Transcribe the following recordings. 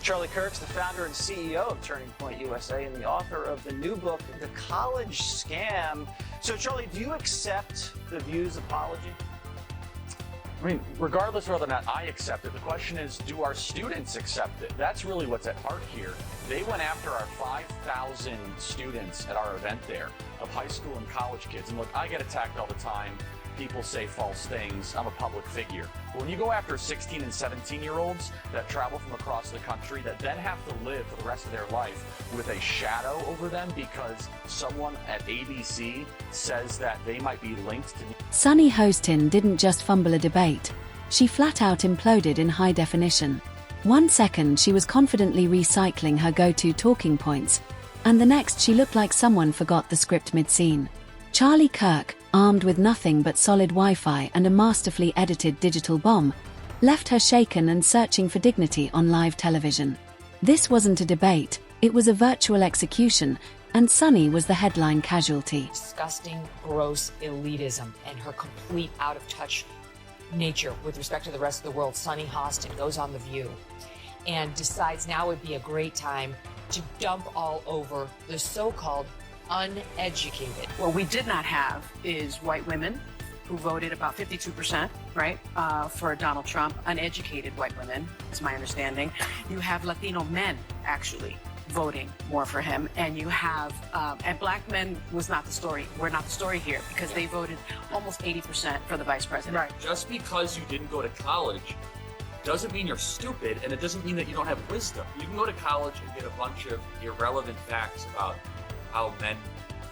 Charlie Kirk's the founder and CEO of Turning Point USA and the author of the new book, The College Scam. So, Charlie, do you accept the View's apology? I mean, regardless of whether or not I accept it, the question is, do our students accept it? That's really what's at heart here. They went after our 5,000 students at our event there of high school and college kids. And look, I get attacked all the time. People say false things. I'm a public figure. But when you go after 16 and 17-year-olds that travel from across the country that then have to live for the rest of their life with a shadow over them because someone at ABC says that they might be linked to... Sunny Hostin didn't just fumble a debate. She flat out imploded in high definition. 1 second she was confidently recycling her go-to talking points, and the next she looked like someone forgot the script mid-scene. Charlie Kirk, armed with nothing but solid Wi-Fi and a masterfully edited digital bomb, left her shaken and searching for dignity on live television. This wasn't a debate, it was a virtual execution, and Sunny was the headline casualty. Disgusting, gross elitism and her complete out-of-touch nature with respect to the rest of the world. Sunny Hostin goes on The View and decides now would be a great time to dump all over the so-called uneducated. What we did not have is white women who voted about 52%, right, for Donald Trump. Uneducated white women, is my understanding. You have Latino men, actually, voting more for him. And you have, and black men was not the story. We're not the story here because they voted almost 80% for the vice president. Right. Just because you didn't go to college doesn't mean you're stupid, and it doesn't mean that you don't have wisdom. You can go to college and get a bunch of irrelevant facts about how men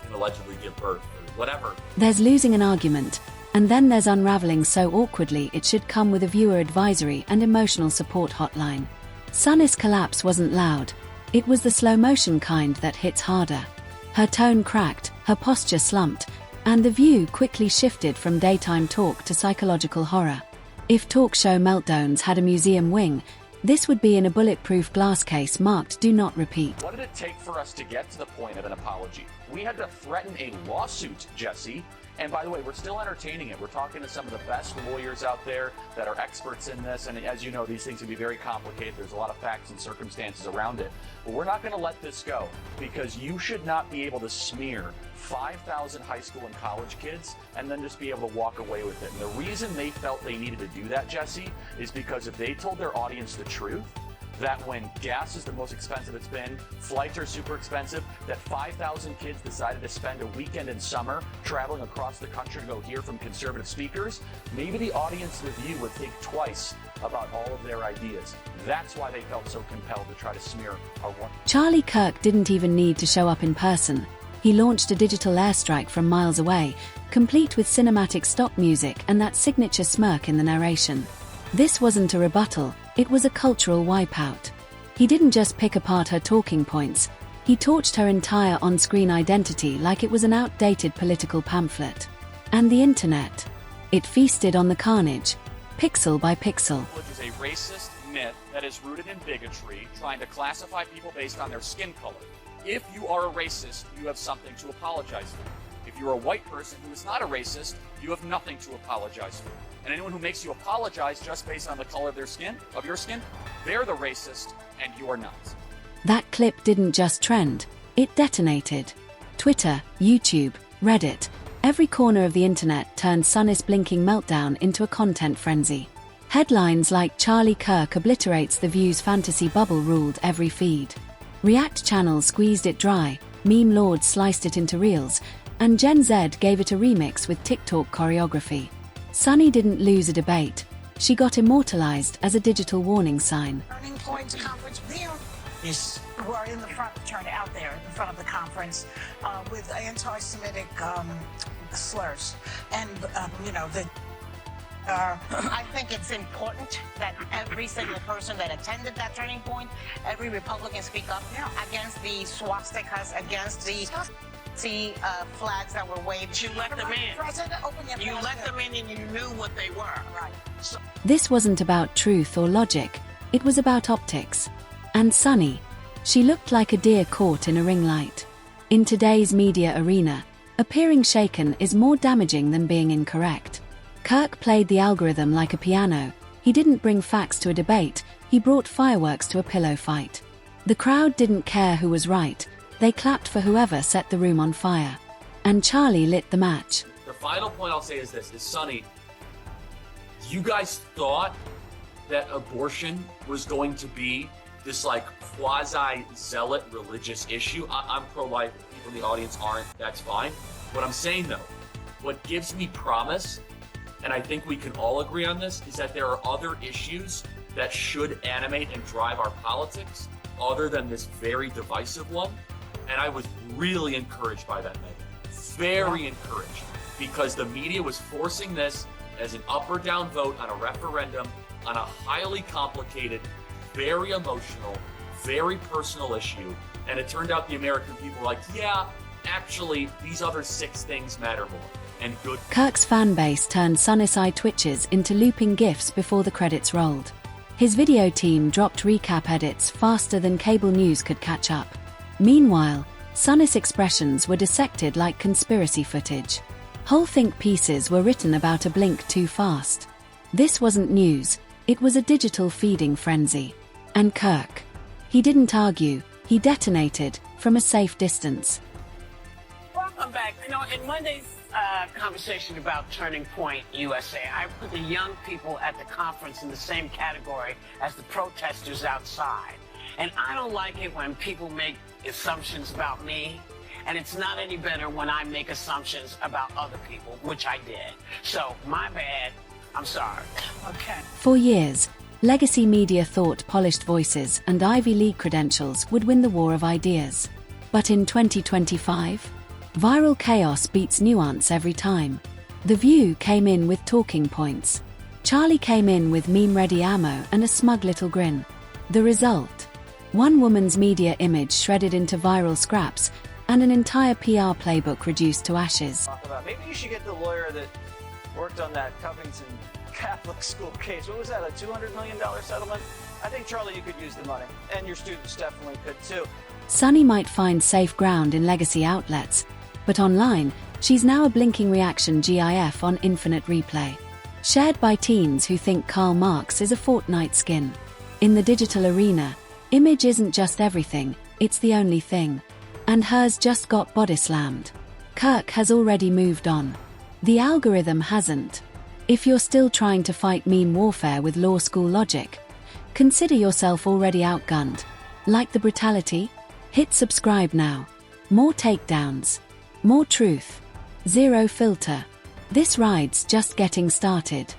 can allegedly give birth or whatever. There's losing an argument, and then there's unraveling so awkwardly it should come with a viewer advisory and emotional support hotline. Sunny's collapse wasn't loud. It was the slow-motion kind that hits harder. Her tone cracked, her posture slumped, and the view quickly shifted from daytime talk to psychological horror. If talk show meltdowns had a museum wing, this would be in a bulletproof glass case marked "Do Not Repeat." What did it take for us to get to the point of an apology? We had to threaten a lawsuit, Jesse. And by the way, we're still entertaining it. We're talking to some of the best lawyers out there that are experts in this. And as you know, these things can be very complicated. There's a lot of facts and circumstances around it. But we're not going to let this go because you should not be able to smear 5,000 high school and college kids and then just be able to walk away with it. And the reason they felt they needed to do that, Jesse, is because if they told their audience the truth, that when gas is the most expensive it's been, flights are super expensive, that 5,000 kids decided to spend a weekend in summer traveling across the country to go hear from conservative speakers, maybe the audience of The View would think twice about all of their ideas. That's why they felt so compelled to try to smear our one. Charlie Kirk didn't even need to show up in person. He launched a digital airstrike from miles away, complete with cinematic stock music and that signature smirk in the narration. This wasn't a rebuttal, it was a cultural wipeout. He didn't just pick apart her talking points, he torched her entire on-screen identity like it was an outdated political pamphlet. And the internet. It feasted on the carnage, pixel by pixel. Which is a racist myth that is rooted in bigotry, trying to classify people based on their skin color. If you are a racist, you have something to apologize for. If you're a white person who is not a racist, you have nothing to apologize for. And anyone who makes you apologize just based on the color of their skin, they're the racist, and you are not. That clip didn't just trend, it detonated. Twitter, YouTube, Reddit, every corner of the internet turned Sunny's blinking meltdown into a content frenzy. Headlines like "Charlie Kirk obliterates The View's fantasy bubble" ruled every feed. React channels squeezed it dry, meme lords sliced it into reels, and Gen Z gave it a remix with TikTok choreography. Sunny didn't lose a debate. She got immortalized as a digital warning sign. Turning Point's conference view. Yes. Who are in the front, turned out there in front of the conference with anti-Semitic slurs. And, I think it's important that every single person that attended that Turning Point, every Republican speak up against the swastikas, against the flags that were waved. You let them in. You let them in and you knew what they were. Right. So this wasn't about truth or logic, it was about optics. And Sunny, she looked like a deer caught in a ring light. In today's media arena, appearing shaken is more damaging than being incorrect. Kirk played the algorithm like a piano. He didn't bring facts to a debate, he He brought fireworks to a pillow fight. The crowd didn't care who was right, they clapped for whoever set the room on fire. And Charlie lit the match. The final point I'll say is this, is Sonny, you guys thought that abortion was going to be this like quasi-zealot religious issue. I'm pro-life, people in the audience aren't, that's fine. What I'm saying though, what gives me promise, and I think we can all agree on this, is that there are other issues that should animate and drive our politics other than this very divisive one. And I was really encouraged by that night. Very encouraged, because the media was forcing this as an up or down vote on a referendum on a highly complicated, very emotional, very personal issue. And it turned out the American people were like, yeah, actually, these other 6 things matter more. And good. Kirk's fanbase turned Sunnis eye twitches into looping GIFs before the credits rolled. His video team dropped recap edits faster than cable news could catch up. Meanwhile, Sunnis expressions were dissected like conspiracy footage. Whole think pieces were written about a blink too fast. This wasn't news, it was a digital feeding frenzy. And Kirk. He didn't argue, he detonated, from a safe distance. Welcome back. You know, in Monday's conversation about Turning Point USA, I put the young people at the conference in the same category as the protesters outside. And I don't like it when people make assumptions about me. And it's not any better when I make assumptions about other people, which I did. So, my bad. I'm sorry. Okay. For years, legacy media thought polished voices and Ivy League credentials would win the war of ideas. But in 2025, viral chaos beats nuance every time. The View came in with talking points. Charlie came in with meme-ready ammo and a smug little grin. The result? One woman's media image shredded into viral scraps and an entire PR playbook reduced to ashes. Maybe you should get the lawyer that worked on that Covington Catholic school case. What was that, a $200 million settlement? I think, Charlie, you could use the money. And your students definitely could, too. Sunny might find safe ground in legacy outlets, but online, she's now a blinking reaction GIF on infinite replay. Shared by teens who think Karl Marx is a Fortnite skin. In the digital arena, image isn't just everything, it's the only thing. And hers just got body slammed. Kirk has already moved on. The algorithm hasn't. If you're still trying to fight meme warfare with law school logic, consider yourself already outgunned. Like the brutality? Hit subscribe now. More takedowns. More truth. Zero filter. This ride's just getting started.